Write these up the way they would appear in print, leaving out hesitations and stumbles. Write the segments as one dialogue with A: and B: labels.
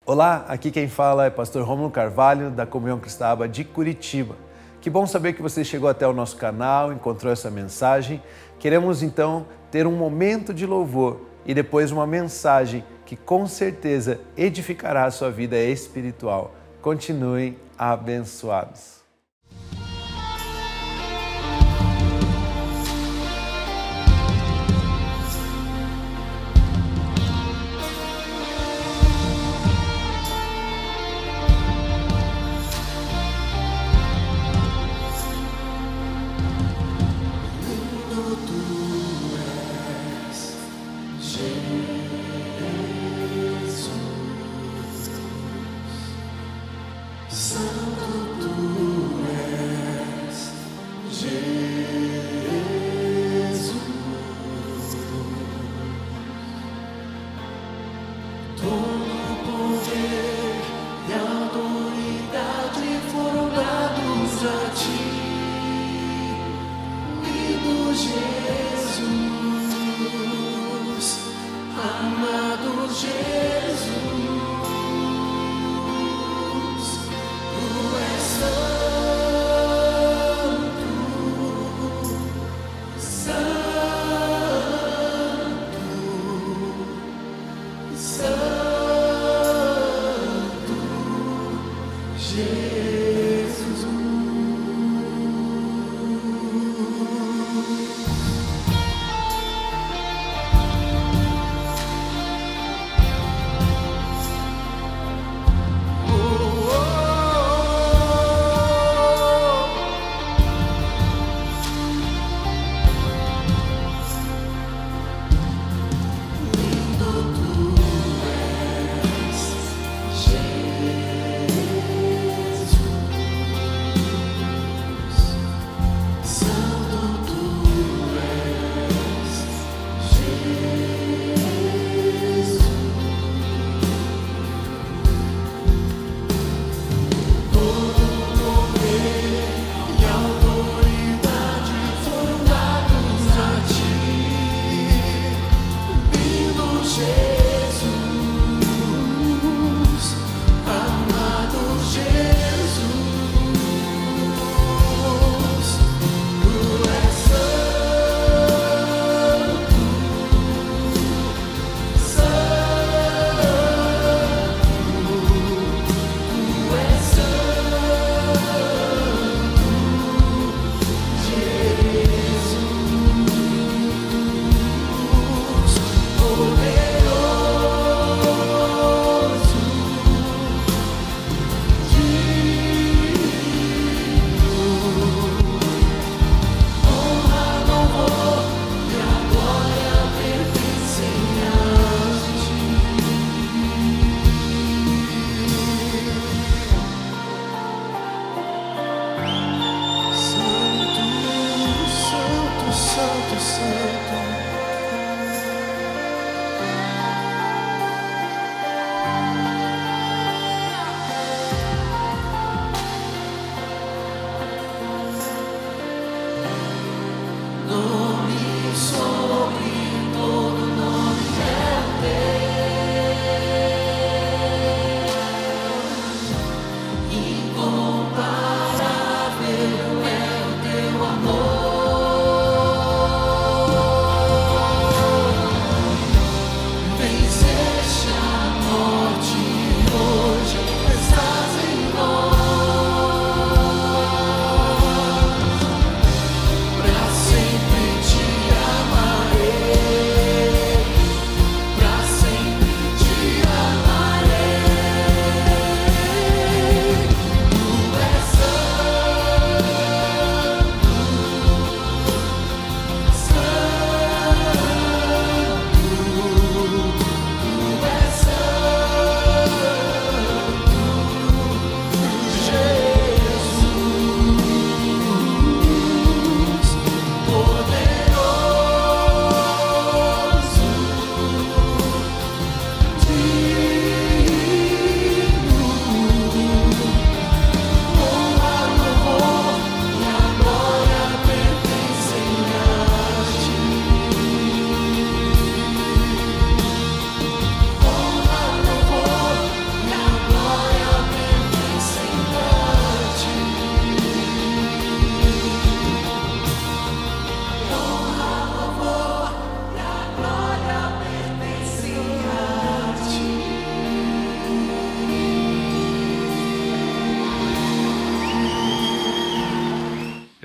A: Olá, aqui quem fala é Pastor Rômulo Carvalho, da Comunhão Cristã de Curitiba. Que bom saber que você chegou até o nosso canal, encontrou essa mensagem. Queremos então ter um momento de louvor e depois uma mensagem que com certeza edificará a sua vida espiritual. Continuem abençoados.
B: Amado Jesus,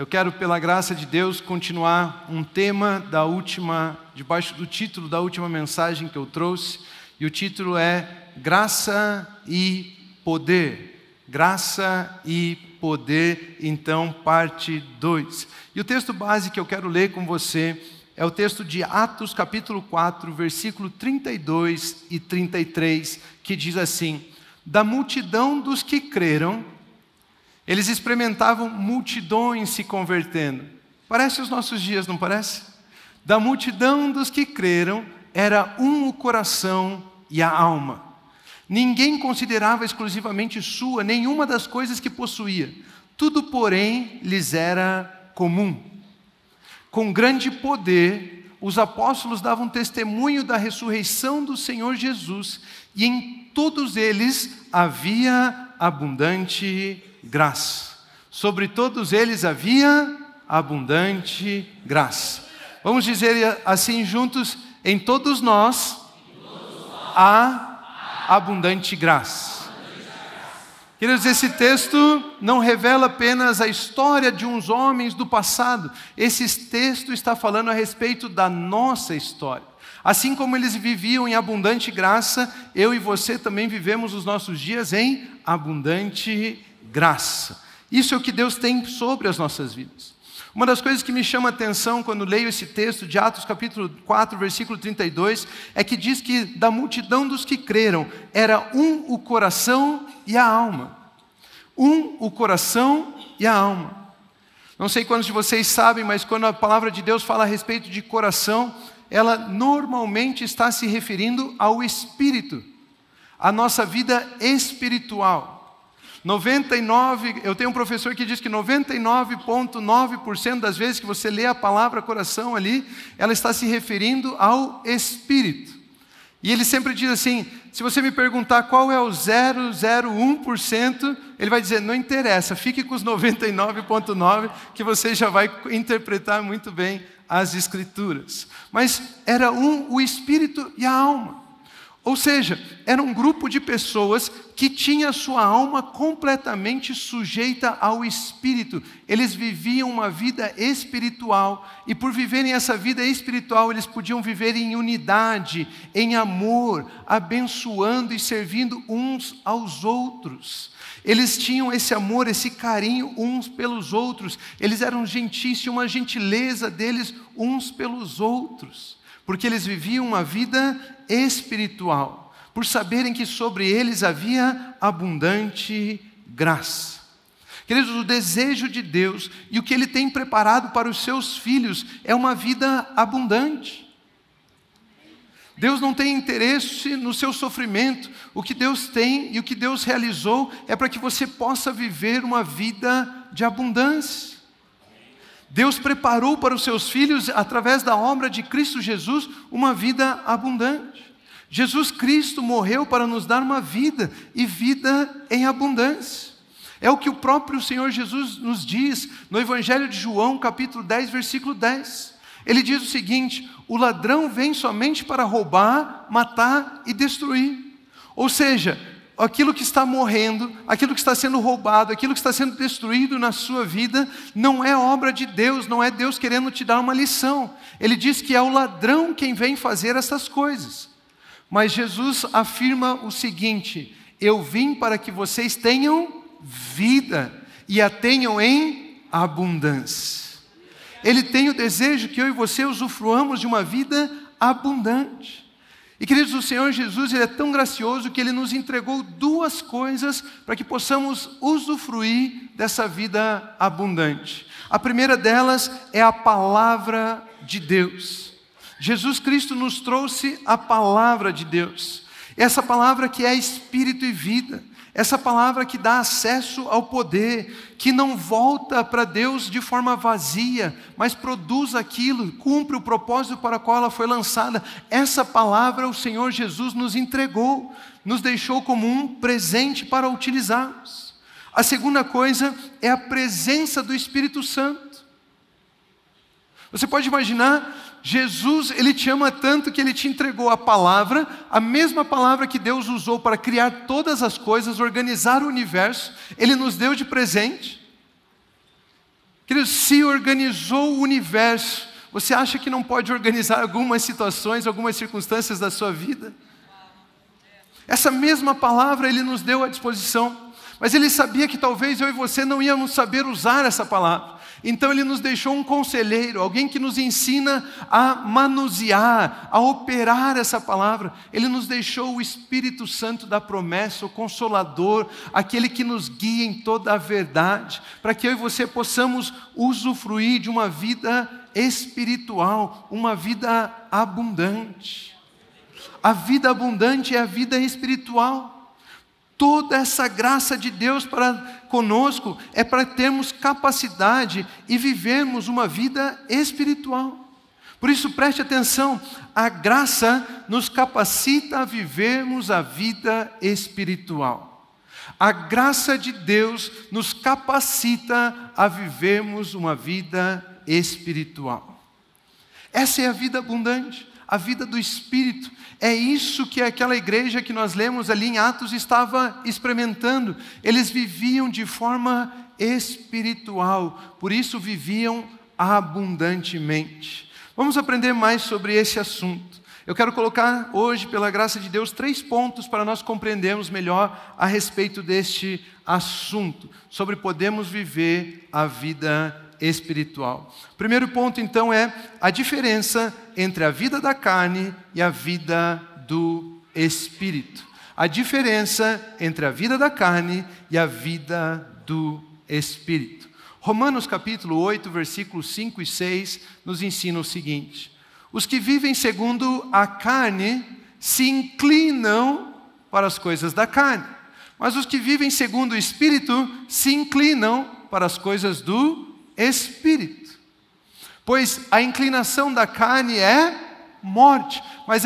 A: Eu quero, pela graça de Deus, continuar um tema debaixo do título da última mensagem que eu trouxe, e o título é Graça e Poder. Graça e Poder, então, parte 2. E o texto base que eu quero ler com você é o texto de Atos, capítulo 4, versículo 32 e 33, que diz assim: da multidão dos que creram, eles experimentavam multidões se convertendo. Parece os nossos dias, não parece? Da multidão dos que creram, era um o coração e a alma. Ninguém considerava exclusivamente sua nenhuma das coisas que possuía. Tudo, porém, lhes era comum. Com grande poder, os apóstolos davam testemunho da ressurreição do Senhor Jesus, e em todos eles havia abundante graça. Sobre todos eles havia abundante graça. Vamos dizer assim juntos: em todos nós há abundante graça. Queridos, esse texto não revela apenas a história de uns homens do passado. Esse texto está falando a respeito da nossa história. Assim como eles viviam em abundante graça, eu e você também vivemos os nossos dias em abundante graça. Isso é o que Deus tem sobre as nossas vidas. Uma das coisas que me chama a atenção quando leio esse texto de Atos capítulo 4, versículo 32, é que diz que da multidão dos que creram, era um o coração e a alma. Um o coração e a alma. Não sei quantos de vocês sabem, mas quando a palavra de Deus fala a respeito de coração, ela normalmente está se referindo ao espírito, à nossa vida espiritual. Eu tenho um professor que diz que 99,9% das vezes que você lê a palavra coração ali, ela está se referindo ao espírito. E ele sempre diz assim: se você me perguntar qual é o 0,01%, ele vai dizer, não interessa, fique com os 99,9% que você já vai interpretar muito bem as escrituras. Mas era o espírito e a alma. Ou seja, era um grupo de pessoas que tinha a sua alma completamente sujeita ao Espírito. Eles viviam uma vida espiritual, e por viverem essa vida espiritual, eles podiam viver em unidade, em amor, abençoando e servindo uns aos outros. Eles tinham esse amor, esse carinho uns pelos outros. Eles eram gentis, tinham uma gentileza deles uns pelos outros, porque eles viviam uma vida espiritual, por saberem que sobre eles havia abundante graça. Queridos, o desejo de Deus e o que Ele tem preparado para os seus filhos é uma vida abundante. Deus não tem interesse no seu sofrimento. O que Deus tem e o que Deus realizou é para que você possa viver uma vida de abundância. Deus preparou para os seus filhos, através da obra de Cristo Jesus, uma vida abundante. Jesus Cristo morreu para nos dar uma vida, e vida em abundância. É o que o próprio Senhor Jesus nos diz no Evangelho de João, capítulo 10, versículo 10. Ele diz o seguinte: o ladrão vem somente para roubar, matar e destruir. Ou seja, aquilo que está morrendo, aquilo que está sendo roubado, aquilo que está sendo destruído na sua vida, não é obra de Deus, não é Deus querendo te dar uma lição. Ele diz que é o ladrão quem vem fazer essas coisas. Mas Jesus afirma o seguinte: eu vim para que vocês tenham vida e a tenham em abundância. Ele tem o desejo que eu e você usufruamos de uma vida abundante. E queridos, o Senhor Jesus, Ele é tão gracioso que Ele nos entregou duas coisas para que possamos usufruir dessa vida abundante. A primeira delas é a palavra de Deus. Jesus Cristo nos trouxe a palavra de Deus. Essa palavra que é espírito e vida. Essa palavra que dá acesso ao poder, que não volta para Deus de forma vazia, mas produz aquilo, cumpre o propósito para o qual ela foi lançada. Essa palavra o Senhor Jesus nos entregou, nos deixou como um presente para utilizarmos. A segunda coisa é a presença do Espírito Santo. Você pode imaginar, Jesus, Ele te ama tanto que Ele te entregou a palavra, a mesma palavra que Deus usou para criar todas as coisas, organizar o universo, Ele nos deu de presente.
B: Queridos, se organizou o universo, você acha que não pode organizar algumas situações, algumas circunstâncias da sua vida? Essa mesma palavra Ele nos deu à disposição, mas Ele sabia que talvez eu e você não íamos saber usar essa palavra. Então Ele nos deixou um conselheiro, alguém que nos ensina a manusear, a operar essa palavra. Ele nos deixou o Espírito Santo da promessa, o Consolador, aquele que nos guia em toda a verdade, para que eu e você possamos usufruir de uma vida espiritual, uma vida abundante. A vida abundante é a vida espiritual. Toda essa graça de Deus para conosco é para termos capacidade e vivermos uma vida espiritual. Por isso preste atenção, a graça nos capacita a vivermos a vida espiritual. A graça de Deus nos capacita a vivermos uma vida espiritual. Essa é a vida abundante, a vida do Espírito. É isso que aquela igreja que nós lemos ali em Atos estava experimentando. Eles viviam de forma espiritual, por isso viviam abundantemente. Vamos aprender mais sobre esse assunto. Eu quero colocar hoje, pela graça de Deus, 3 pontos para nós compreendermos melhor a respeito deste assunto, sobre podermos viver a vida espiritual. O primeiro ponto, então, é a diferença entre a vida da carne e a vida do Espírito. A diferença entre a vida da carne e a vida do Espírito. Romanos capítulo 8, versículos 5 e 6 nos ensina o seguinte: os que vivem segundo a carne se inclinam para as coisas da carne, mas os que vivem segundo o Espírito se inclinam para as coisas do Espírito. Pois a inclinação da carne é morte, mas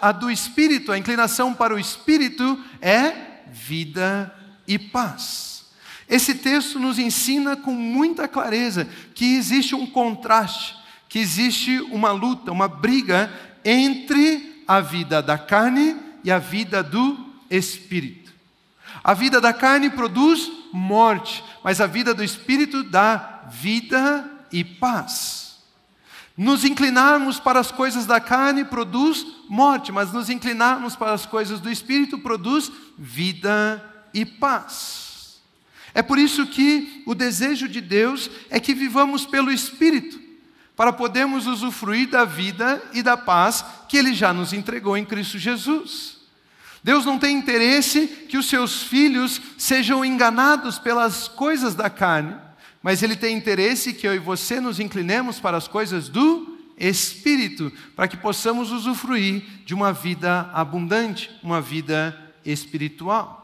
B: a do Espírito, a inclinação para o Espírito é vida e paz. Esse texto nos ensina com muita clareza que existe um contraste, que existe uma luta, uma briga entre a vida da carne e a vida do Espírito. A vida da carne produz morte, mas a vida do Espírito dá vida e paz. Nos inclinarmos para as coisas da carne produz morte, mas nos inclinarmos para as coisas do Espírito produz vida e paz. É por isso que o desejo de Deus é que vivamos pelo Espírito, para podermos usufruir da vida e da paz que Ele já nos entregou em Cristo Jesus. Deus não tem interesse que os seus filhos sejam enganados pelas coisas da carne, mas Ele tem interesse que eu e você nos inclinemos para as coisas do Espírito, para que possamos usufruir de uma vida abundante, uma vida espiritual.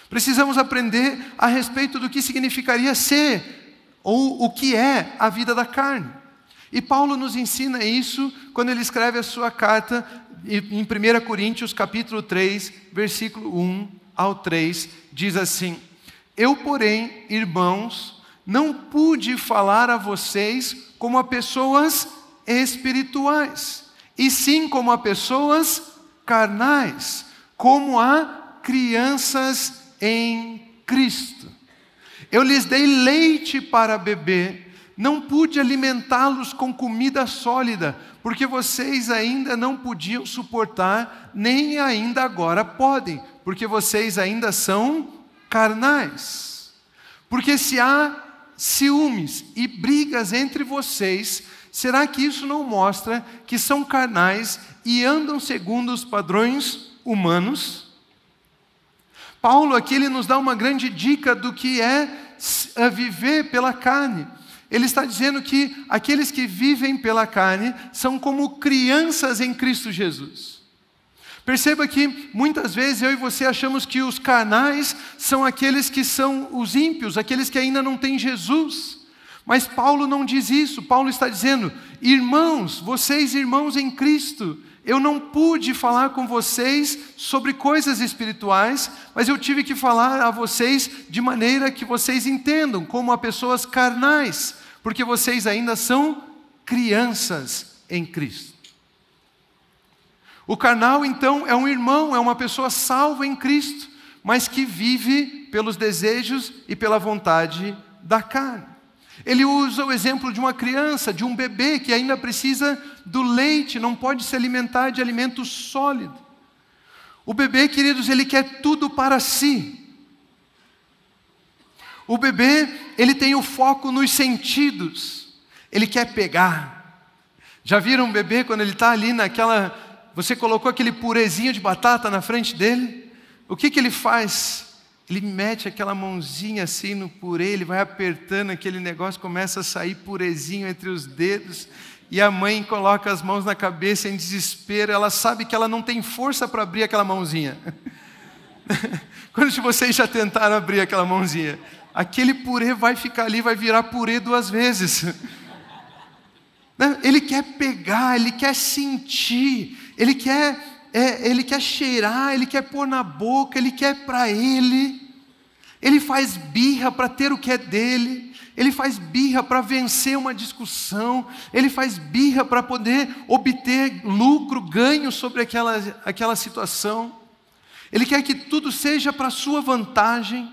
B: Precisamos aprender a respeito do que significaria ser, ou o que é a vida da carne. E Paulo nos ensina isso quando ele escreve a sua carta em 1 Coríntios capítulo 3, versículo 1 ao 3, diz assim: eu, porém, irmãos, não pude falar a vocês como a pessoas espirituais, e sim como a pessoas carnais, como a crianças em Cristo. Eu lhes dei leite para beber, não pude alimentá-los com comida sólida, porque vocês ainda não podiam suportar, nem ainda agora podem, porque vocês ainda são carnais. Porque se há ciúmes e brigas entre vocês, será que isso não mostra que são carnais e andam segundo os padrões humanos? Paulo aqui ele nos dá uma grande dica do que é viver pela carne. Ele está dizendo que aqueles que vivem pela carne são como crianças em Cristo Jesus. Perceba que muitas vezes eu e você achamos que os carnais são aqueles que são os ímpios, aqueles que ainda não têm Jesus. Mas Paulo não diz isso. Paulo está dizendo: irmãos, vocês irmãos em Cristo, eu não pude falar com vocês sobre coisas espirituais, mas eu tive que falar a vocês de maneira que vocês entendam, como a pessoas carnais, porque vocês ainda são crianças em Cristo. O carnal, então, é um irmão, é uma pessoa salva em Cristo, mas que vive pelos desejos e pela vontade da carne. Ele usa o exemplo de uma criança, de um bebê que ainda precisa do leite, não pode se alimentar de alimento sólido. O bebê, queridos, ele quer tudo para si. O bebê, ele tem o foco nos sentidos. Ele quer pegar. Já viram um bebê quando ele está ali naquela... Você colocou aquele purezinho de batata na frente dele? O que ele faz? Ele mete aquela mãozinha assim no purê, ele vai apertando aquele negócio, começa a sair purezinho entre os dedos, e a mãe coloca as mãos na cabeça em desespero, ela sabe que ela não tem força para abrir aquela mãozinha. Quando vocês já tentaram abrir aquela mãozinha? Aquele purê vai ficar ali, vai virar purê 2 vezes. Ele quer pegar, ele quer sentir, ele quer cheirar, ele quer pôr na boca, ele quer para ele. Ele faz birra para ter o que é dele, ele faz birra para vencer uma discussão, ele faz birra para poder obter lucro, ganho sobre aquela situação. Ele quer que tudo seja para a sua vantagem,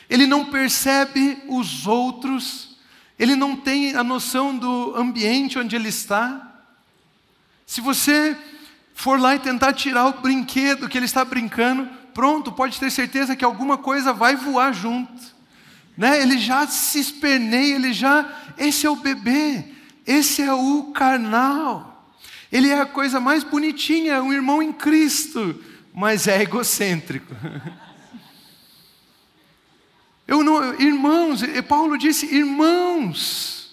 B: ele não percebe os outros, ele não tem a noção do ambiente onde ele está. Se você for lá e tentar tirar o brinquedo que ele está brincando, pronto, pode ter certeza que alguma coisa vai voar junto. Ele já se esperneia, esse é o bebê, esse é o carnal. Ele é a coisa mais bonitinha, um irmão em Cristo, mas é egocêntrico. Irmãos, Paulo disse, irmãos,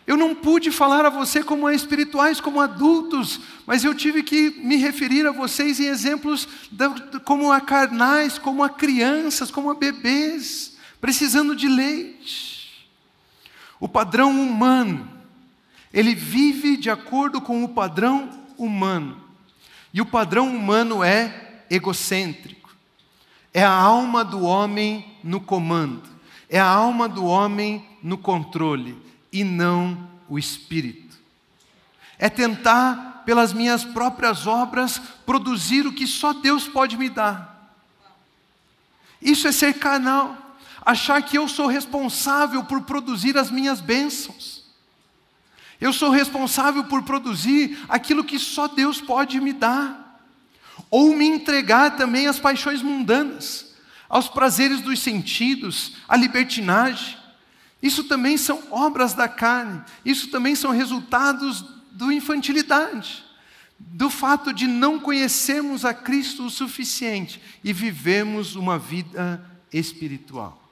B: eu não pude falar a você como a espirituais, como adultos, mas eu tive que me referir a vocês em exemplos como a carnais, como a crianças, como a bebês, precisando de leite. O padrão humano, ele vive de acordo com o padrão humano. E o padrão humano é egocêntrico. É a alma do homem no comando. É a alma do homem no controle. E não o Espírito. É tentar, pelas minhas próprias obras, produzir o que só Deus pode me dar. Isso é ser carnal. Achar que eu sou responsável por produzir as minhas bênçãos. Eu sou responsável por produzir aquilo que só Deus pode me dar. Ou me entregar também às paixões mundanas, aos prazeres dos sentidos, à libertinagem. Isso também são obras da carne, isso também são resultados da infantilidade, do fato de não conhecermos a Cristo o suficiente e vivemos uma vida espiritual.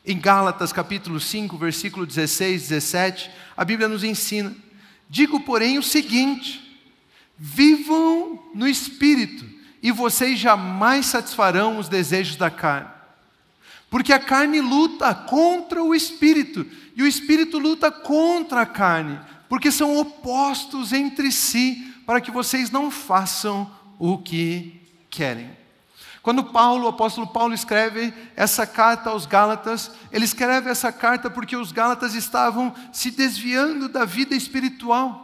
B: Em Gálatas capítulo 5, versículo 16, 17, a Bíblia nos ensina: digo, porém, o seguinte: vivam no Espírito, e vocês jamais satisfarão os desejos da carne. Porque a carne luta contra o Espírito, e o Espírito luta contra a carne, porque são opostos entre si, para que vocês não façam o que querem. Quando o apóstolo Paulo escreve essa carta aos Gálatas, ele escreve essa carta porque os Gálatas estavam se desviando da vida espiritual.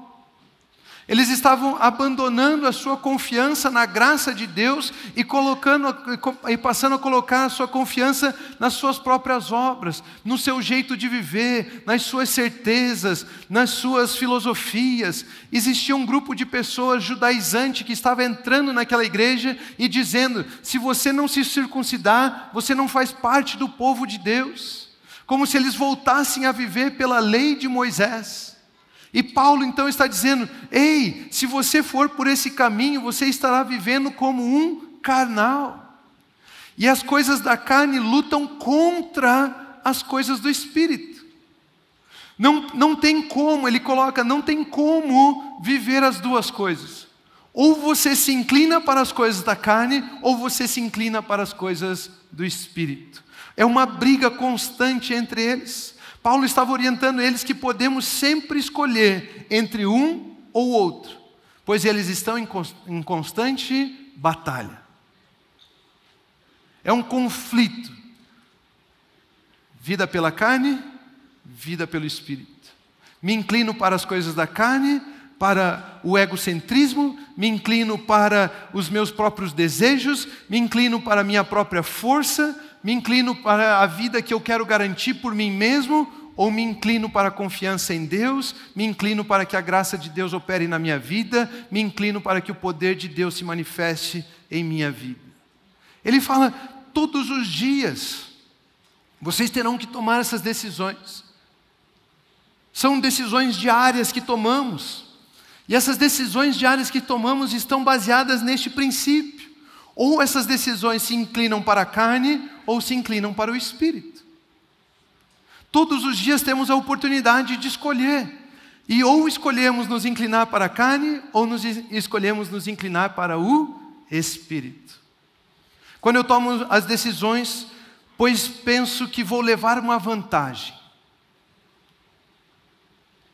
B: Eles estavam abandonando a sua confiança na graça de Deus e passando a colocar a sua confiança nas suas próprias obras, no seu jeito de viver, nas suas certezas, nas suas filosofias. Existia um grupo de pessoas judaizantes que estava entrando naquela igreja e dizendo: se você não se circuncidar, você não faz parte do povo de Deus. Como se eles voltassem a viver pela lei de Moisés. E Paulo então está dizendo: ei, se você for por esse caminho, você estará vivendo como um carnal. E as coisas da carne lutam contra as coisas do Espírito. Não tem como, ele coloca, não tem como viver as duas coisas. Ou você se inclina para as coisas da carne, ou você se inclina para as coisas do Espírito. É uma briga constante entre eles. Paulo estava orientando eles que podemos sempre escolher entre um ou outro, pois eles estão em constante batalha. É um conflito. Vida pela carne, vida pelo Espírito. Me inclino para as coisas da carne, para o egocentrismo, me inclino para os meus próprios desejos, me inclino para a minha própria força, Me inclino para a vida que eu quero garantir por mim mesmo? Ou me inclino para a confiança em Deus? Me inclino para que a graça de Deus opere na minha vida? Me inclino para que o poder de Deus se manifeste em minha vida? Ele fala, todos os dias, vocês terão que tomar essas decisões. São decisões diárias que tomamos. E essas decisões diárias que tomamos estão baseadas neste princípio. Ou essas decisões se inclinam para a carne, ou se inclinam para o Espírito. Todos os dias temos a oportunidade de escolher. E ou escolhemos nos inclinar para a carne, ou escolhemos nos inclinar para o Espírito. Quando eu tomo as decisões, pois penso que vou levar uma vantagem.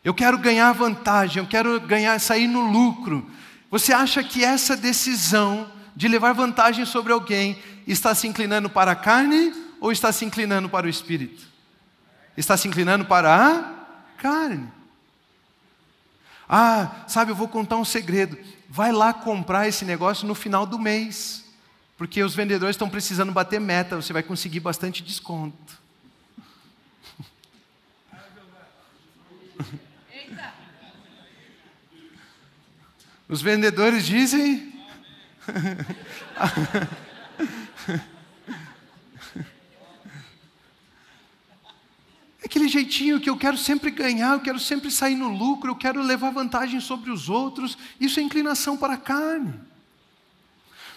B: Eu quero ganhar vantagem, eu quero sair no lucro. Você acha que essa decisão de levar vantagem sobre alguém está se inclinando para a carne ou está se inclinando para o Espírito? Está se inclinando para a carne. Sabe, eu vou contar um segredo. Vai lá comprar esse negócio no final do mês, porque os vendedores estão precisando bater meta, você vai conseguir bastante desconto. Os vendedores dizem... Aquele jeitinho que eu quero sempre ganhar, eu quero sempre sair no lucro, eu quero levar vantagem sobre os outros, isso é inclinação para a carne.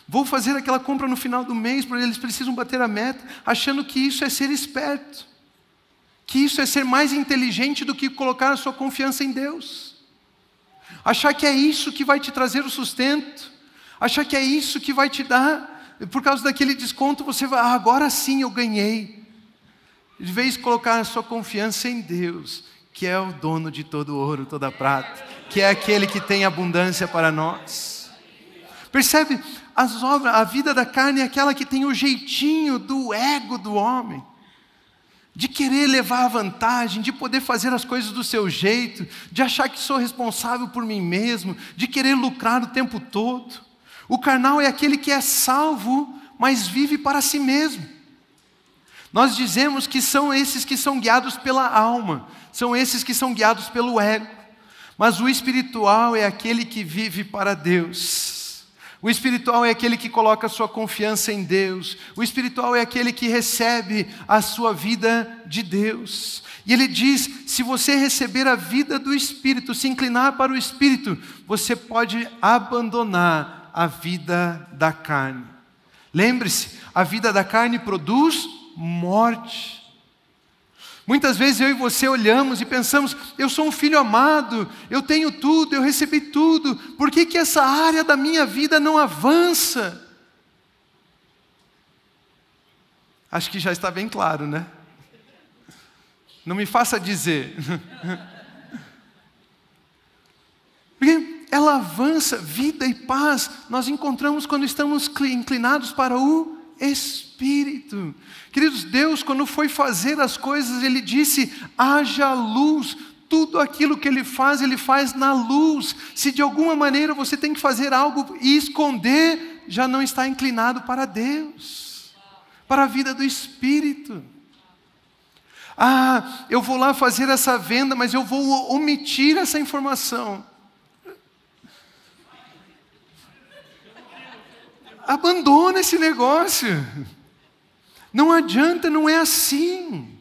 B: Vou fazer aquela compra no final do mês, porque eles precisam bater a meta, achando que isso é ser esperto, que isso é ser mais inteligente do que colocar a sua confiança em Deus. Achar que é isso que vai te trazer o sustento, achar que é isso que vai te dar, por causa daquele desconto você vai, agora sim eu ganhei. De vez de colocar a sua confiança em Deus, que é o dono de todo ouro, toda prata, que é aquele que tem abundância para nós. Percebe? A vida da carne é aquela que tem o jeitinho do ego do homem, de querer levar a vantagem, de poder fazer as coisas do seu jeito, de achar que sou responsável por mim mesmo, de querer lucrar o tempo todo. O carnal é aquele que é salvo, mas vive para si mesmo. Nós dizemos que são esses que são guiados pela alma, são esses que são guiados pelo ego. Mas o espiritual é aquele que vive para Deus. O espiritual é aquele que coloca a sua confiança em Deus. O espiritual é aquele que recebe a sua vida de Deus. E ele diz, se você receber a vida do Espírito, se inclinar para o Espírito, você pode abandonar a vida da carne. Lembre-se, a vida da carne produz morte. Muitas vezes eu e você olhamos e pensamos, eu sou um filho amado, eu tenho tudo, eu recebi tudo, por que essa área da minha vida não avança? Acho que já está bem claro, né? Não me faça dizer. Porque ela avança, vida e paz, nós encontramos quando estamos inclinados para o Espírito. Queridos, Deus, quando foi fazer as coisas, Ele disse, haja luz. Tudo aquilo que Ele faz na luz. Se de alguma maneira você tem que fazer algo e esconder, já não está inclinado para Deus, para a vida do Espírito. Eu vou lá fazer essa venda, mas eu vou omitir essa informação. Abandona esse negócio. Não adianta, não é assim.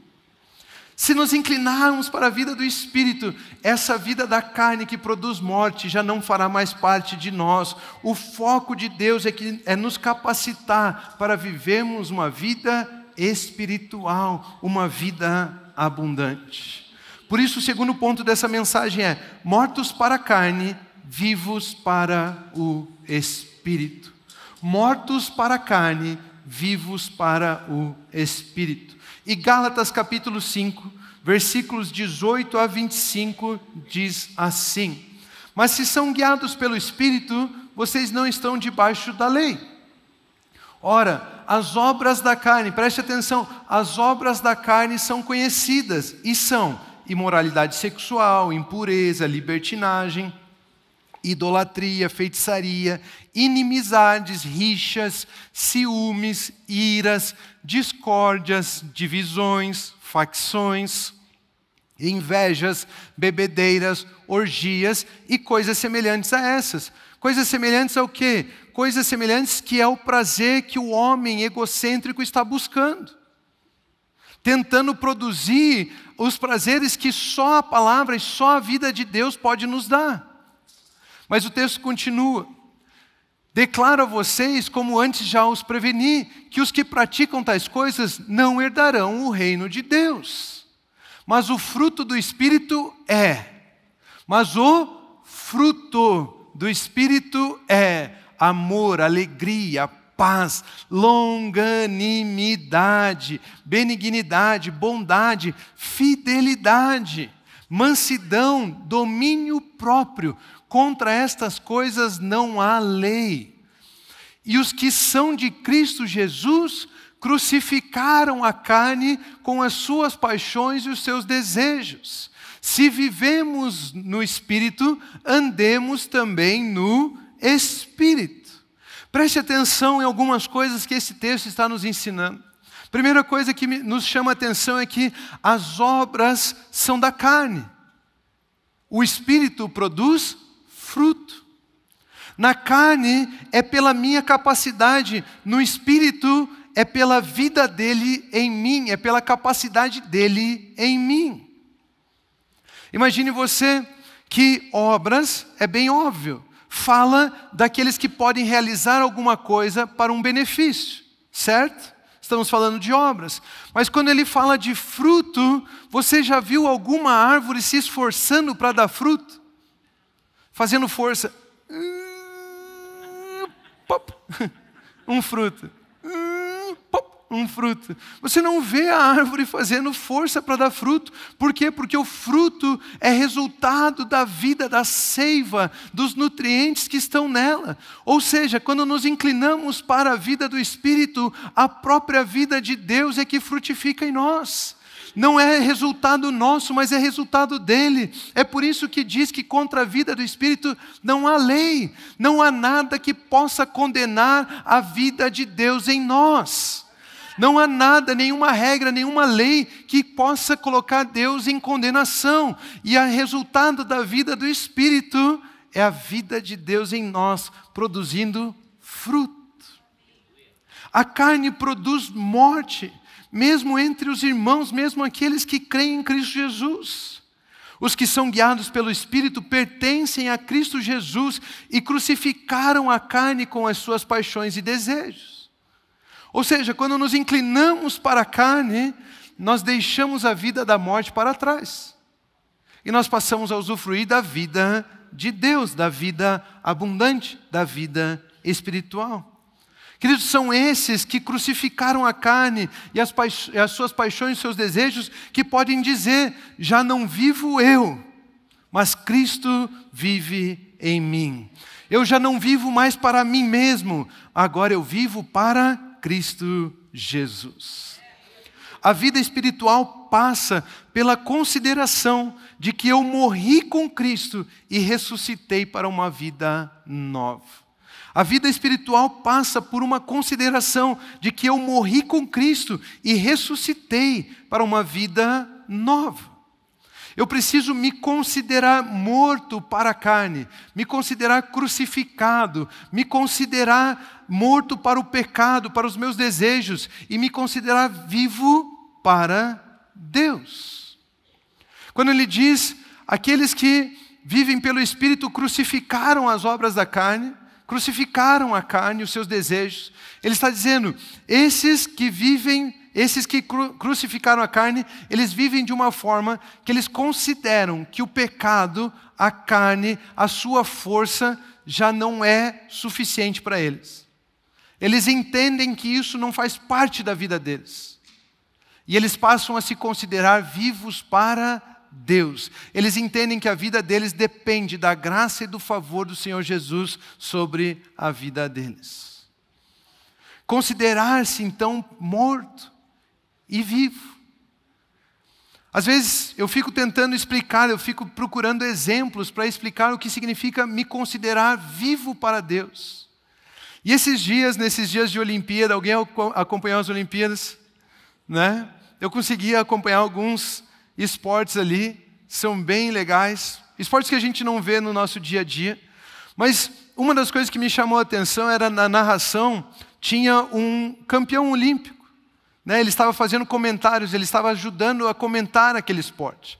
B: Se nos inclinarmos para a vida do Espírito, essa vida da carne que produz morte já não fará mais parte de nós. O foco de Deus é nos capacitar para vivermos uma vida espiritual, uma vida abundante. Por isso, o segundo ponto dessa mensagem é: mortos para a carne, vivos para o Espírito. Mortos para a carne, vivos para o Espírito. E Gálatas capítulo 5, versículos 18 a 25, diz assim: mas se são guiados pelo Espírito, vocês não estão debaixo da lei. Ora, as obras da carne, preste atenção, as obras da carne são conhecidas, e são imoralidade sexual, impureza, libertinagem, idolatria, feitiçaria, inimizades, rixas, ciúmes, iras, discórdias, divisões, facções, invejas, bebedeiras, orgias e coisas semelhantes a essas. Coisas semelhantes ao quê? Coisas semelhantes que é o prazer que o homem egocêntrico está buscando, tentando produzir os prazeres que só a palavra e só a vida de Deus pode nos dar. Mas o texto continua: declaro a vocês, como antes já os preveni, que os que praticam tais coisas não herdarão o reino de Deus. Mas o fruto do Espírito é amor, alegria, paz, longanimidade, benignidade, bondade, fidelidade, mansidão, domínio próprio. Contra estas coisas não há lei. E os que são de Cristo Jesus crucificaram a carne com as suas paixões e os seus desejos. Se vivemos no Espírito, andemos também no Espírito. Preste atenção em algumas coisas que esse texto está nos ensinando. Primeira coisa que nos chama a atenção é que as obras são da carne. O Espírito produz fruto. Na carne é pela minha capacidade, no Espírito é pela vida dele em mim, é pela capacidade dele em mim. Imagine você que obras, é bem óbvio, fala daqueles que podem realizar alguma coisa para um benefício, certo? Estamos falando de obras. Mas quando ele fala de fruto, você já viu alguma árvore se esforçando para dar fruto? Fazendo força. Um fruto. Um fruto. Você não vê a árvore fazendo força para dar fruto. Por quê? Porque o fruto é resultado da vida, da seiva, dos nutrientes que estão nela. Ou seja, quando nos inclinamos para a vida do Espírito, a própria vida de Deus é que frutifica em nós. Não é resultado nosso, mas é resultado dele. É por isso que diz que contra a vida do Espírito não há lei. Não há nada que possa condenar a vida de Deus em nós. Não há nada, nenhuma regra, nenhuma lei que possa colocar Deus em condenação. E o resultado da vida do Espírito é a vida de Deus em nós, produzindo fruto. A carne produz morte, mesmo entre os irmãos, mesmo aqueles que creem em Cristo Jesus. Os que são guiados pelo Espírito pertencem a Cristo Jesus e crucificaram a carne com as suas paixões e desejos. Ou seja, quando nos inclinamos para a carne, nós deixamos a vida da morte para trás. E nós passamos a usufruir da vida de Deus, da vida abundante, da vida espiritual. Queridos, são esses que crucificaram a carne e as suas paixões e seus desejos, que podem dizer: já não vivo eu, mas Cristo vive em mim. Eu já não vivo mais para mim mesmo, agora eu vivo para Cristo Jesus. A vida espiritual passa pela consideração de que eu morri com Cristo e ressuscitei para uma vida nova. A vida espiritual passa por uma consideração de que eu morri com Cristo e ressuscitei para uma vida nova. Eu preciso me considerar morto para a carne, me considerar crucificado, me considerar morto para o pecado, para os meus desejos, e me considerar vivo para Deus. Quando ele diz, aqueles que vivem pelo Espírito crucificaram as obras da carne, crucificaram a carne, os seus desejos. Ele está dizendo, esses que crucificaram a carne, eles vivem de uma forma que eles consideram que o pecado, a carne, a sua força já não é suficiente para eles. Eles entendem que isso não faz parte da vida deles. E eles passam a se considerar vivos para Deus. Eles entendem que a vida deles depende da graça e do favor do Senhor Jesus sobre a vida deles. Considerar-se então morto e vivo. Às vezes eu fico tentando explicar, eu fico procurando exemplos para explicar o que significa me considerar vivo para Deus. E nesses dias de Olimpíada, alguém acompanhou as Olimpíadas? Né? Eu consegui acompanhar alguns esportes ali, são bem legais, esportes que a gente não vê no nosso dia a dia, mas uma das coisas que me chamou a atenção era na narração, tinha um campeão olímpico. Ele estava fazendo comentários, ele estava ajudando a comentar aquele esporte.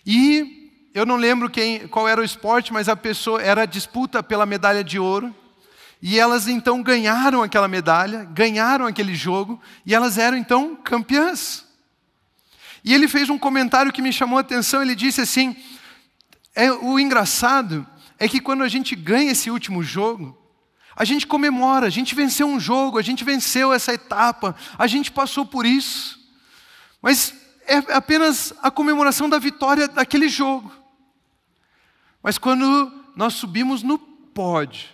B: E eu não lembro qual era o esporte, mas era a disputa pela medalha de ouro. E elas então ganharam aquela medalha, ganharam aquele jogo, e elas eram então campeãs. E ele fez um comentário que me chamou a atenção, ele disse assim, o engraçado é que quando a gente ganha esse último jogo, a gente comemora, a gente venceu um jogo, a gente venceu essa etapa, a gente passou por isso. Mas é apenas a comemoração da vitória daquele jogo. Mas quando nós subimos no pódio,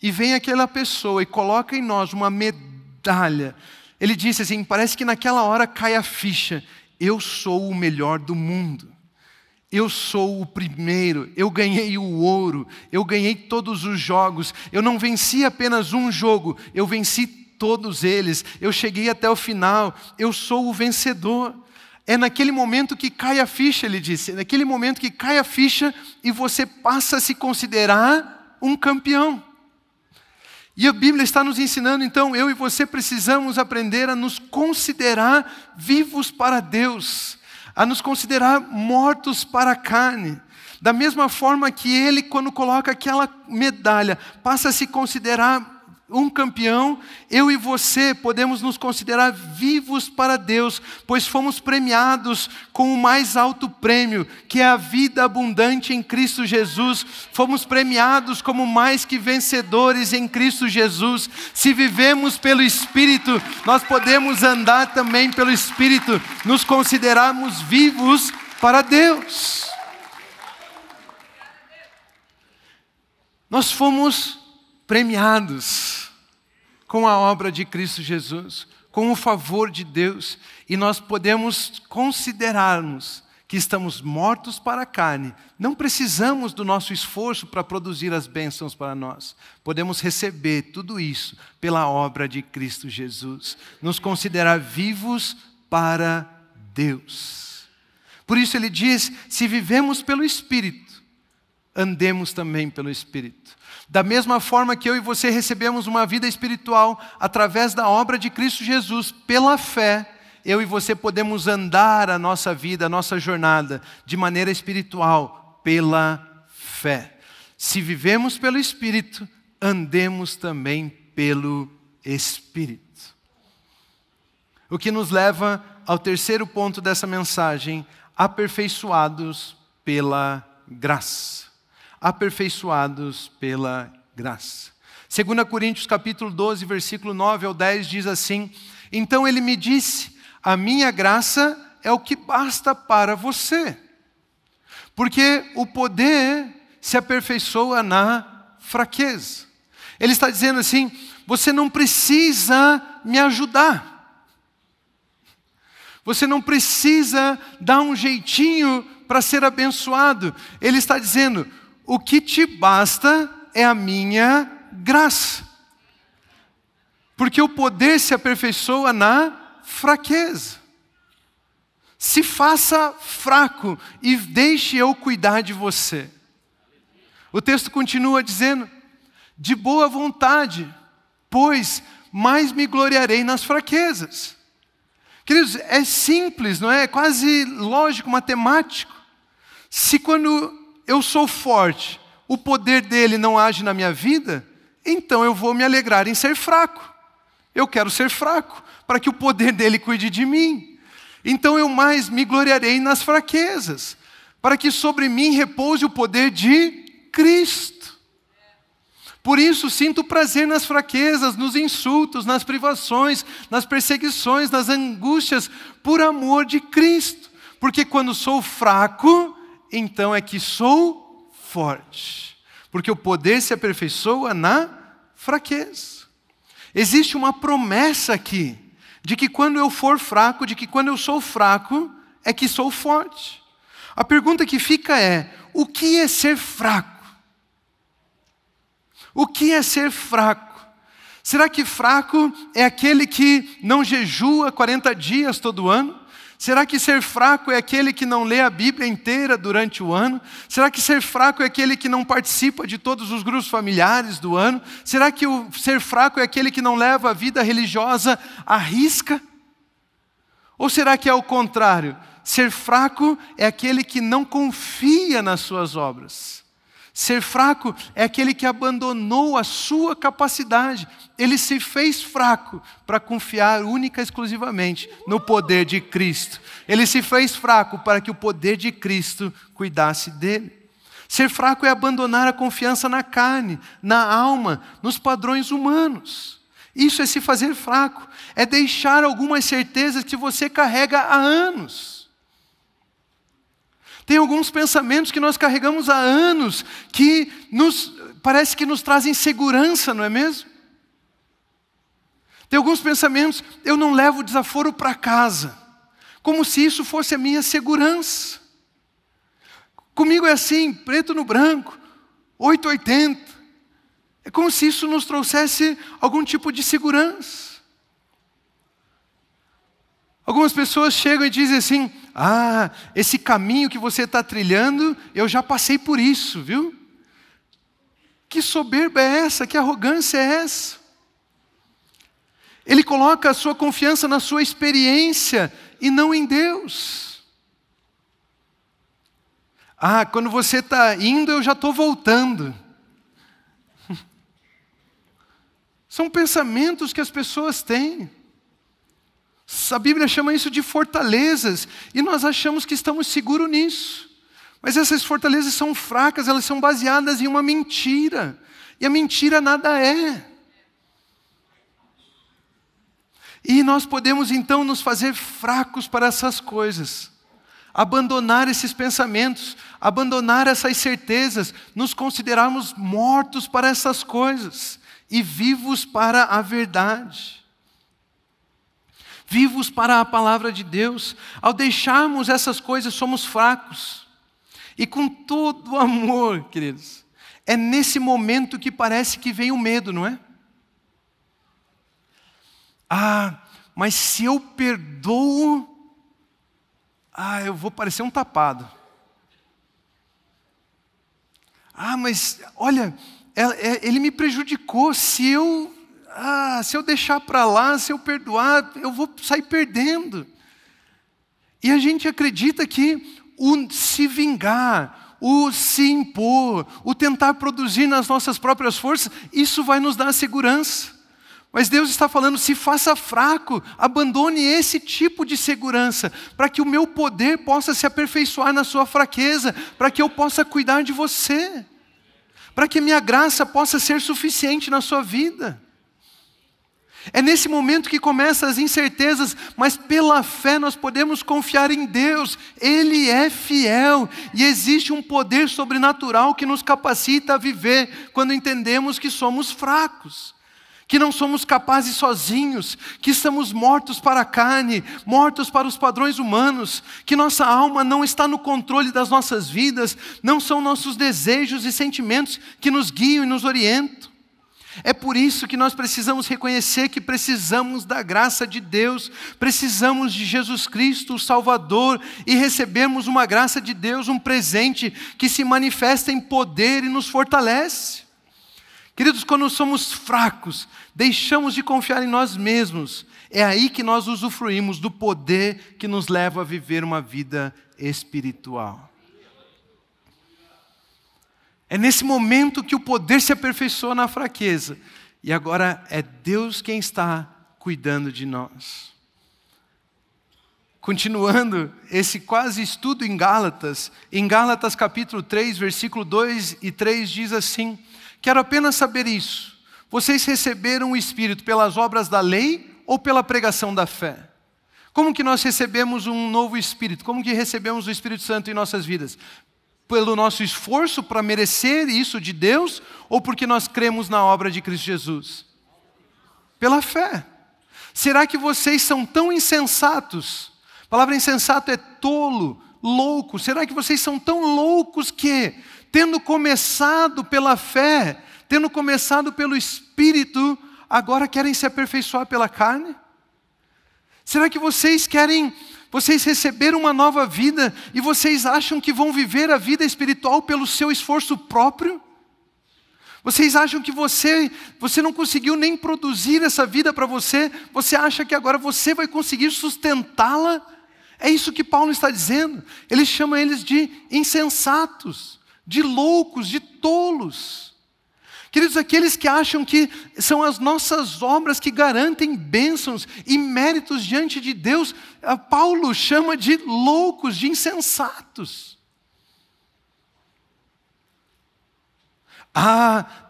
B: e vem aquela pessoa e coloca em nós uma medalha, ele disse assim, parece que naquela hora cai a ficha, eu sou o melhor do mundo. Eu sou o primeiro, eu ganhei o ouro, eu ganhei todos os jogos, eu não venci apenas um jogo, eu venci todos eles, eu cheguei até o final, eu sou o vencedor. É naquele momento que cai a ficha, ele disse, é naquele momento que cai a ficha e você passa a se considerar um campeão. E a Bíblia está nos ensinando, então, eu e você precisamos aprender a nos considerar vivos para Deus, a nos considerar mortos para a carne. Da mesma forma que ele, quando coloca aquela medalha, passa a se considerar um campeão, eu e você podemos nos considerar vivos para Deus, pois fomos premiados com o mais alto prêmio, que é a vida abundante em Cristo Jesus. Fomos premiados como mais que vencedores em Cristo Jesus. Se vivemos pelo Espírito, nós podemos andar também pelo Espírito, nos considerarmos vivos para Deus. Nós fomos premiados com a obra de Cristo Jesus, com o favor de Deus, e nós podemos considerarmos que estamos mortos para a carne. Não precisamos do nosso esforço para produzir as bênçãos para nós. Podemos receber tudo isso pela obra de Cristo Jesus. Nos considerar vivos para Deus. Por isso ele diz, se vivemos pelo Espírito, andemos também pelo Espírito. Da mesma forma que eu e você recebemos uma vida espiritual através da obra de Cristo Jesus, pela fé, eu e você podemos andar a nossa vida, a nossa jornada, de maneira espiritual, pela fé. Se vivemos pelo Espírito, andemos também pelo Espírito. O que nos leva ao terceiro ponto dessa mensagem, aperfeiçoados pela graça. Aperfeiçoados pela graça. 2 Coríntios capítulo 12, versículo 9 ao 10 diz assim, então ele me disse, a minha graça é o que basta para você, porque o poder se aperfeiçoa na fraqueza. Ele está dizendo assim, você não precisa me ajudar, você não precisa dar um jeitinho para ser abençoado. Ele está dizendo, o que te basta é a minha graça. Porque o poder se aperfeiçoa na fraqueza. Se faça fraco e deixe eu cuidar de você. O texto continua dizendo, de boa vontade, pois mais me gloriarei nas fraquezas. Queridos, é simples, não é? É quase lógico, matemático. Se quando eu sou forte, o poder dele não age na minha vida, então eu vou me alegrar em ser fraco. Eu quero ser fraco, para que o poder dele cuide de mim. Então eu mais me gloriarei nas fraquezas, para que sobre mim repouse o poder de Cristo. Por isso sinto prazer nas fraquezas, nos insultos, nas privações, nas perseguições, nas angústias, por amor de Cristo. Porque quando sou fraco, então é que sou forte, porque o poder se aperfeiçoa na fraqueza. Existe uma promessa aqui, de que quando eu for fraco, de que quando eu sou fraco, é que sou forte. A pergunta que fica é: o que é ser fraco? O que é ser fraco? Será que fraco é aquele que não jejua 40 dias todo ano? Será que ser fraco é aquele que não lê a Bíblia inteira durante o ano? Será que ser fraco é aquele que não participa de todos os grupos familiares do ano? Será que o ser fraco é aquele que não leva a vida religiosa à risca? Ou será que é o contrário? Ser fraco é aquele que não confia nas suas obras. Ser fraco é aquele que abandonou a sua capacidade. Ele se fez fraco para confiar única e exclusivamente no poder de Cristo. Ele se fez fraco para que o poder de Cristo cuidasse dele. Ser fraco é abandonar a confiança na carne, na alma, nos padrões humanos. Isso é se fazer fraco. É deixar algumas certezas que você carrega há anos. Tem alguns pensamentos que nós carregamos há anos que parece que nos trazem segurança, não é mesmo? Tem alguns pensamentos: eu não levo desaforo para casa, como se isso fosse a minha segurança. Comigo é assim, preto no branco, 880. É como se isso nos trouxesse algum tipo de segurança. Algumas pessoas chegam e dizem assim: esse caminho que você está trilhando, eu já passei por isso, viu? Que soberba é essa? Que arrogância é essa? Ele coloca a sua confiança na sua experiência e não em Deus. Quando você está indo, eu já estou voltando. São pensamentos que as pessoas têm. A Bíblia chama isso de fortalezas, e nós achamos que estamos seguros nisso. Mas essas fortalezas são fracas, elas são baseadas em uma mentira. E a mentira nada é. E nós podemos então nos fazer fracos para essas coisas. Abandonar esses pensamentos, abandonar essas certezas, nos considerarmos mortos para essas coisas e vivos para a verdade. Vivos para a palavra de Deus. Ao deixarmos essas coisas, somos fracos. E com todo o amor, queridos, é nesse momento que parece que vem o medo, não é? Mas se eu perdoo, eu vou parecer um tapado. Mas olha, ele me prejudicou. Se eu deixar para lá, se eu perdoar, eu vou sair perdendo. E a gente acredita que o se vingar, o se impor, o tentar produzir nas nossas próprias forças, isso vai nos dar segurança. Mas Deus está falando: se faça fraco, abandone esse tipo de segurança, para que o meu poder possa se aperfeiçoar na sua fraqueza, para que eu possa cuidar de você, para que minha graça possa ser suficiente na sua vida. É nesse momento que começam as incertezas, mas pela fé nós podemos confiar em Deus. Ele é fiel e existe um poder sobrenatural que nos capacita a viver quando entendemos que somos fracos, que não somos capazes sozinhos, que estamos mortos para a carne, mortos para os padrões humanos, que nossa alma não está no controle das nossas vidas, não são nossos desejos e sentimentos que nos guiam e nos orientam. É por isso que nós precisamos reconhecer que precisamos da graça de Deus, precisamos de Jesus Cristo, o Salvador, e recebemos uma graça de Deus, um presente que se manifesta em poder e nos fortalece. Queridos, quando somos fracos, deixamos de confiar em nós mesmos, é aí que nós usufruímos do poder que nos leva a viver uma vida espiritual. É nesse momento que o poder se aperfeiçoa na fraqueza. E agora é Deus quem está cuidando de nós. Continuando esse quase estudo em Gálatas capítulo 3, versículo 2 e 3 diz assim: quero apenas saber isso. Vocês receberam o Espírito pelas obras da lei ou pela pregação da fé? Como que nós recebemos um novo Espírito? Como que recebemos o Espírito Santo em nossas vidas? Pelo nosso esforço para merecer isso de Deus, ou porque nós cremos na obra de Cristo Jesus? Pela fé. Será que vocês são tão insensatos palavra insensato é tolo, louco. Será que vocês são tão loucos que, tendo começado pela fé, tendo começado pelo Espírito, agora querem se aperfeiçoar pela carne? Será que vocês receberam uma nova vida e vocês acham que vão viver a vida espiritual pelo seu esforço próprio? Vocês acham que você não conseguiu nem produzir essa vida para você, você acha que agora você vai conseguir sustentá-la? É isso que Paulo está dizendo. Ele chama eles de insensatos, de loucos, de tolos. Queridos, aqueles que acham que são as nossas obras que garantem bênçãos e méritos diante de Deus, Paulo chama de loucos, de insensatos.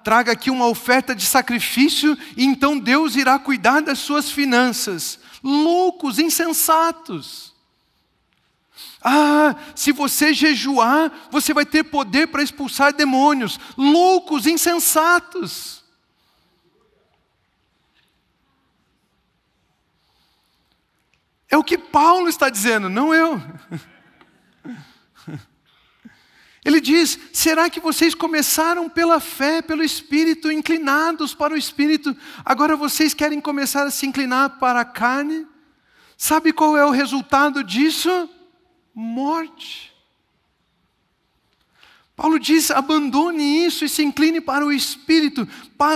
B: Traga aqui uma oferta de sacrifício e então Deus irá cuidar das suas finanças. Loucos, insensatos. Se você jejuar, você vai ter poder para expulsar demônios. Loucos, insensatos. É o que Paulo está dizendo, não eu. Ele diz, será que vocês começaram pela fé, pelo Espírito, inclinados para o Espírito, agora vocês querem começar a se inclinar para a carne? Sabe qual é o resultado disso? Morte. Paulo diz, abandone isso e se incline para o Espírito,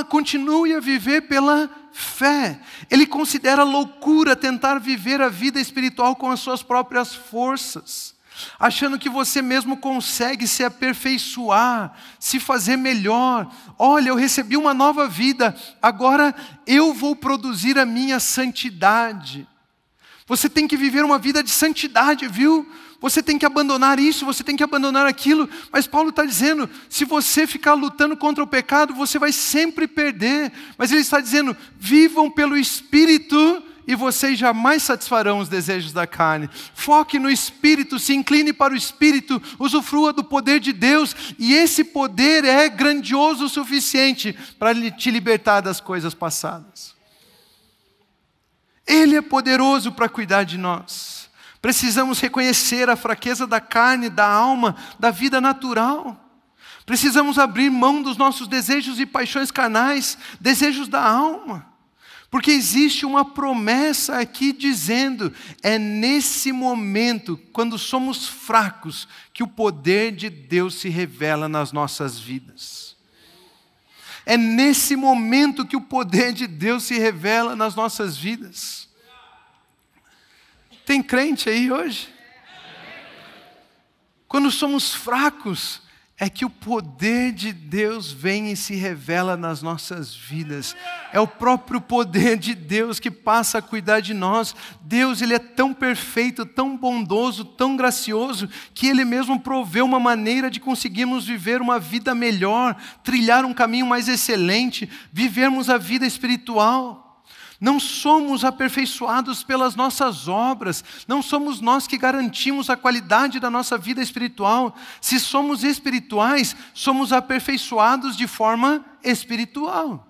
B: continue a viver pela fé. Ele considera loucura tentar viver a vida espiritual com as suas próprias forças, achando que você mesmo consegue se aperfeiçoar, se fazer melhor. Olha, eu recebi uma nova vida, agora eu vou produzir a minha santidade. Você tem que viver uma vida de santidade, viu? Você tem que abandonar isso, você tem que abandonar aquilo. Mas Paulo está dizendo, se você ficar lutando contra o pecado, você vai sempre perder. Mas ele está dizendo, vivam pelo Espírito e vocês jamais satisfarão os desejos da carne. Foque no Espírito, se incline para o Espírito, usufrua do poder de Deus, e esse poder é grandioso o suficiente para te libertar das coisas passadas. Ele é poderoso para cuidar de nós. Precisamos reconhecer a fraqueza da carne, da alma, da vida natural. Precisamos abrir mão dos nossos desejos e paixões carnais, desejos da alma. Porque existe uma promessa aqui dizendo, é nesse momento, quando somos fracos, que o poder de Deus se revela nas nossas vidas. É nesse momento que o poder de Deus se revela nas nossas vidas. Tem crente aí hoje? Quando somos fracos, é que o poder de Deus vem e se revela nas nossas vidas. É o próprio poder de Deus que passa a cuidar de nós. Deus, Ele é tão perfeito, tão bondoso, tão gracioso, que Ele mesmo proveu uma maneira de conseguirmos viver uma vida melhor, trilhar um caminho mais excelente, vivermos a vida espiritual. Não somos aperfeiçoados pelas nossas obras, não somos nós que garantimos a qualidade da nossa vida espiritual. Se somos espirituais, somos aperfeiçoados de forma espiritual.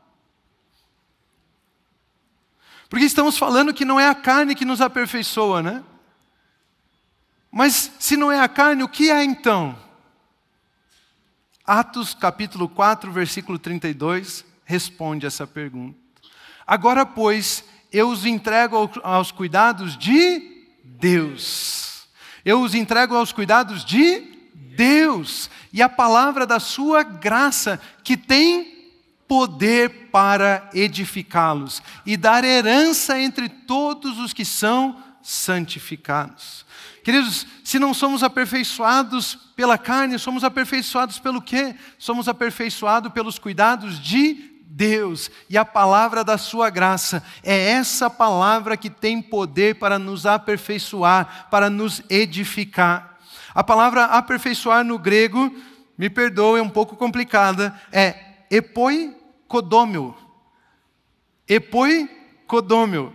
B: Porque estamos falando que não é a carne que nos aperfeiçoa, né? Mas se não é a carne, o que é então? Atos capítulo 4, versículo 32, responde essa pergunta. Agora, pois, eu os entrego aos cuidados de Deus. Eu os entrego aos cuidados de Deus. E a palavra da sua graça, que tem poder para edificá-los e dar herança entre todos os que são santificados. Queridos, se não somos aperfeiçoados pela carne, somos aperfeiçoados pelo quê? Somos aperfeiçoados pelos cuidados de Deus, e a palavra da sua graça é essa palavra que tem poder para nos aperfeiçoar, para nos edificar. A palavra aperfeiçoar no grego, me perdoe, é um pouco complicada, é epoikodômio. Epoikodômio,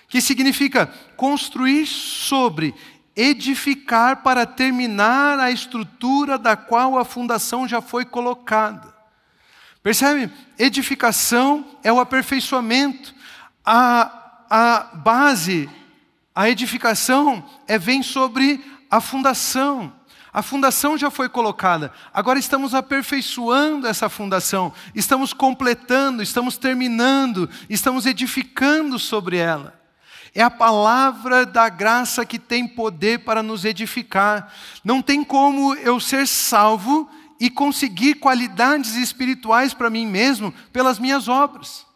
B: que significa construir sobre, edificar para terminar a estrutura da qual a fundação já foi colocada. Percebe? Edificação é o aperfeiçoamento. A base, A edificação vem sobre a fundação. A fundação já foi colocada. Agora estamos aperfeiçoando essa fundação. Estamos completando, estamos terminando, estamos edificando sobre ela. É a palavra da graça que tem poder para nos edificar. Não tem como eu ser salvo e conseguir qualidades espirituais para mim mesmo pelas minhas obras.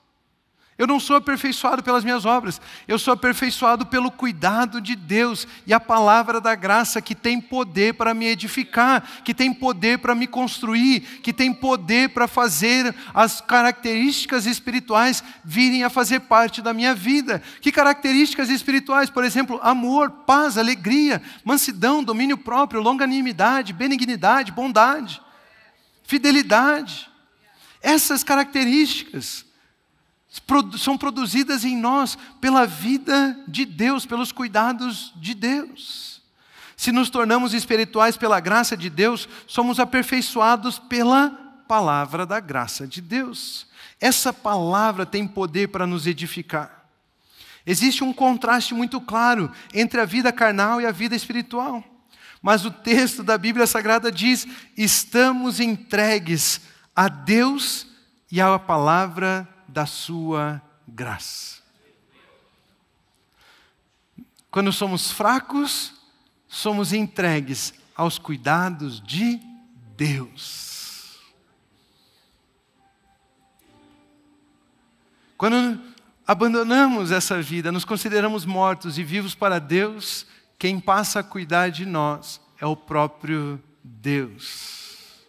B: Eu não sou aperfeiçoado pelas minhas obras, eu sou aperfeiçoado pelo cuidado de Deus e a palavra da graça que tem poder para me edificar, que tem poder para me construir, que tem poder para fazer as características espirituais virem a fazer parte da minha vida. Que características espirituais? Por exemplo, amor, paz, alegria, mansidão, domínio próprio, longanimidade, benignidade, bondade, fidelidade. Essas características são produzidas em nós pela vida de Deus, pelos cuidados de Deus. Se nos tornamos espirituais pela graça de Deus, somos aperfeiçoados pela palavra da graça de Deus. Essa palavra tem poder para nos edificar. Existe um contraste muito claro entre a vida carnal e a vida espiritual. Mas o texto da Bíblia Sagrada diz: estamos entregues a Deus e à palavra da sua graça. Quando somos fracos, somos entregues aos cuidados de Deus. Quando abandonamos essa vida, nos consideramos mortos e vivos para Deus, quem passa a cuidar de nós é o próprio Deus.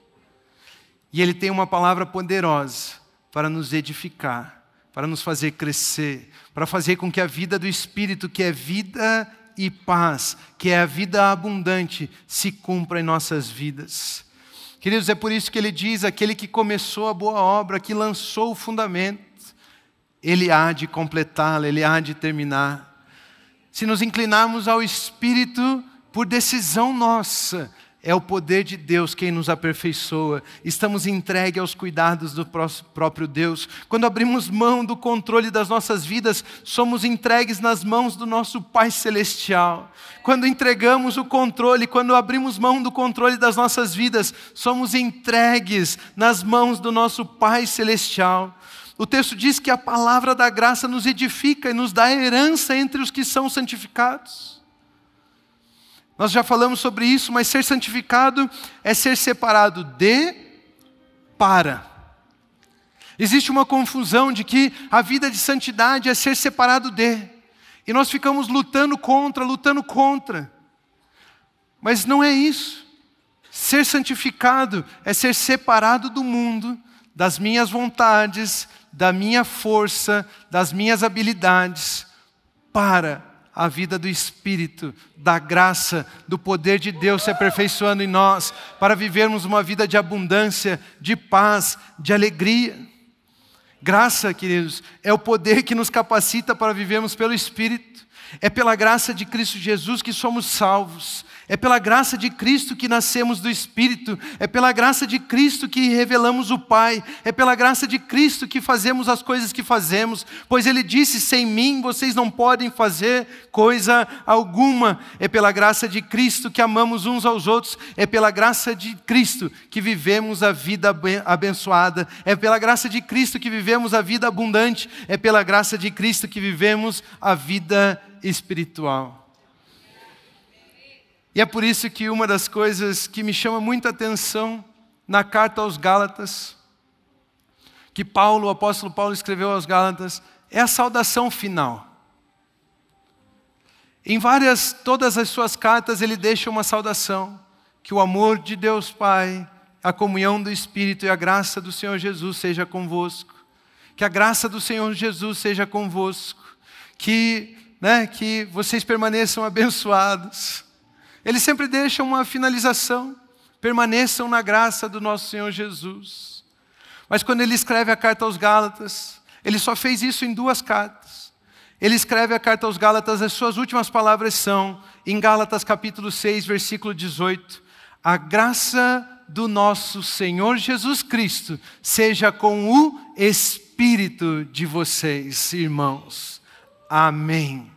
B: E Ele tem uma palavra poderosa para nos edificar, para nos fazer crescer, para fazer com que a vida do Espírito, que é vida e paz, que é a vida abundante, se cumpra em nossas vidas. Queridos, é por isso que ele diz: aquele que começou a boa obra, que lançou o fundamento, ele há de completá-la, ele há de terminar. Se nos inclinarmos ao Espírito por decisão nossa, é o poder de Deus quem nos aperfeiçoa. Estamos entregues aos cuidados do próprio Deus. Quando abrimos mão do controle das nossas vidas, somos entregues nas mãos do nosso Pai Celestial. Quando entregamos o controle, quando abrimos mão do controle das nossas vidas, somos entregues nas mãos do nosso Pai Celestial. O texto diz que a palavra da graça nos edifica e nos dá herança entre os que são santificados. Nós já falamos sobre isso, mas ser santificado é ser separado para. Existe uma confusão de que a vida de santidade é ser separado de. E nós ficamos lutando contra. Mas não é isso. Ser santificado é ser separado do mundo, das minhas vontades, da minha força, das minhas habilidades, para a vida do Espírito, da graça, do poder de Deus se aperfeiçoando em nós, para vivermos uma vida de abundância, de paz, de alegria. Graça, queridos, é o poder que nos capacita para vivermos pelo Espírito. É pela graça de Cristo Jesus que somos salvos. É pela graça de Cristo que nascemos do Espírito. É pela graça de Cristo que revelamos o Pai. É pela graça de Cristo que fazemos as coisas que fazemos. Pois Ele disse: sem mim vocês não podem fazer coisa alguma. É pela graça de Cristo que amamos uns aos outros. É pela graça de Cristo que vivemos a vida abençoada. É pela graça de Cristo que vivemos a vida abundante. É pela graça de Cristo que vivemos a vida espiritual. E é por isso que uma das coisas que me chama muita atenção na carta aos Gálatas, que o apóstolo Paulo escreveu aos Gálatas, é a saudação final. Em todas as suas cartas ele deixa uma saudação: que o amor de Deus Pai, a comunhão do Espírito e a graça do Senhor Jesus seja convosco. Que a graça do Senhor Jesus seja convosco. Que vocês permaneçam abençoados. Ele sempre deixa uma finalização: permaneçam na graça do nosso Senhor Jesus. Mas quando ele escreve a carta aos Gálatas, ele só fez isso em 2 cartas. Ele escreve a carta aos Gálatas, as suas últimas palavras são, em Gálatas capítulo 6, versículo 18, a graça do nosso Senhor Jesus Cristo seja com o Espírito de vocês, irmãos. Amém.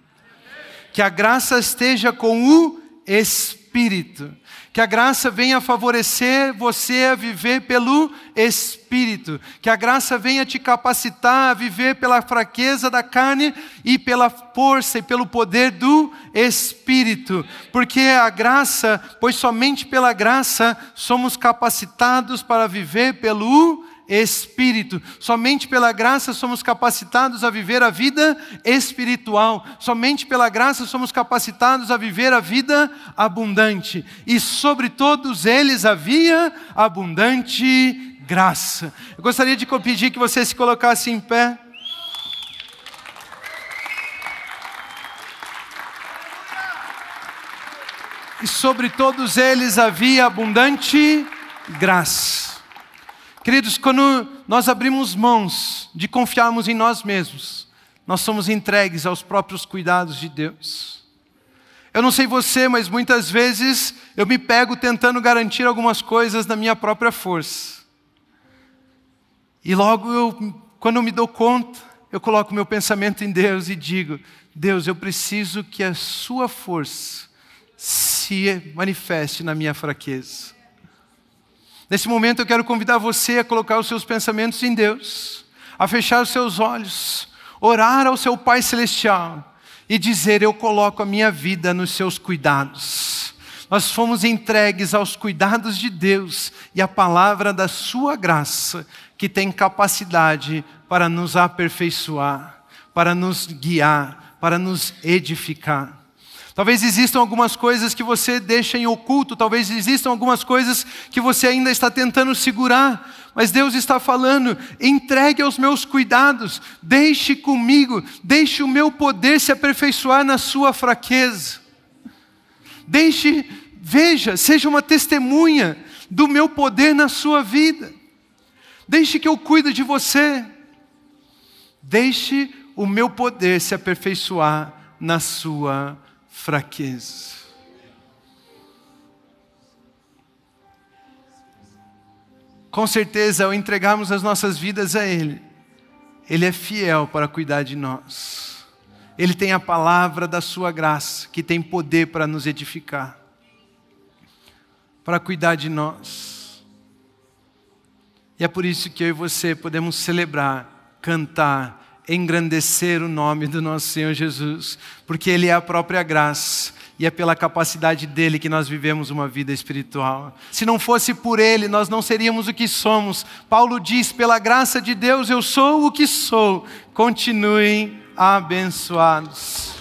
B: Que a graça esteja com o Espírito. Que a graça venha favorecer você a viver pelo Espírito. Que a graça venha te capacitar a viver pela fraqueza da carne e pela força e pelo poder do Espírito. Porque a graça, pois somente pela graça somos capacitados para viver pelo Espírito. Somente pela graça somos capacitados a viver a vida espiritual. Somente pela graça somos capacitados a viver a vida abundante. E sobre todos eles havia abundante graça. Eu gostaria de pedir que você se colocasse em pé. E sobre todos eles havia abundante graça. Queridos, quando nós abrimos mãos de confiarmos em nós mesmos, nós somos entregues aos próprios cuidados de Deus. Eu não sei você, mas muitas vezes eu me pego tentando garantir algumas coisas na minha própria força. E logo, quando eu me dou conta, eu coloco meu pensamento em Deus e digo: Deus, eu preciso que a sua força se manifeste na minha fraqueza. Nesse momento eu quero convidar você a colocar os seus pensamentos em Deus, a fechar os seus olhos, orar ao seu Pai Celestial e dizer: eu coloco a minha vida nos seus cuidados. Nós fomos entregues aos cuidados de Deus e à palavra da sua graça, que tem capacidade para nos aperfeiçoar, para nos guiar, para nos edificar. Talvez existam algumas coisas que você deixa em oculto, talvez existam algumas coisas que você ainda está tentando segurar, mas Deus está falando: entregue aos meus cuidados, deixe comigo, deixe o meu poder se aperfeiçoar na sua fraqueza. Veja, seja uma testemunha do meu poder na sua vida. Deixe que eu cuide de você. Deixe o meu poder se aperfeiçoar na sua fraqueza. Com certeza, ao entregarmos as nossas vidas a Ele, Ele é fiel para cuidar de nós. Ele tem a palavra da sua graça, que tem poder para nos edificar, para cuidar de nós. E é por isso que eu e você podemos celebrar, cantar, engrandecer o nome do nosso Senhor Jesus, porque Ele é a própria graça, e é pela capacidade dEle que nós vivemos uma vida espiritual. Se não fosse por Ele, nós não seríamos o que somos. Paulo diz: pela graça de Deus eu sou o que sou. Continuem abençoados.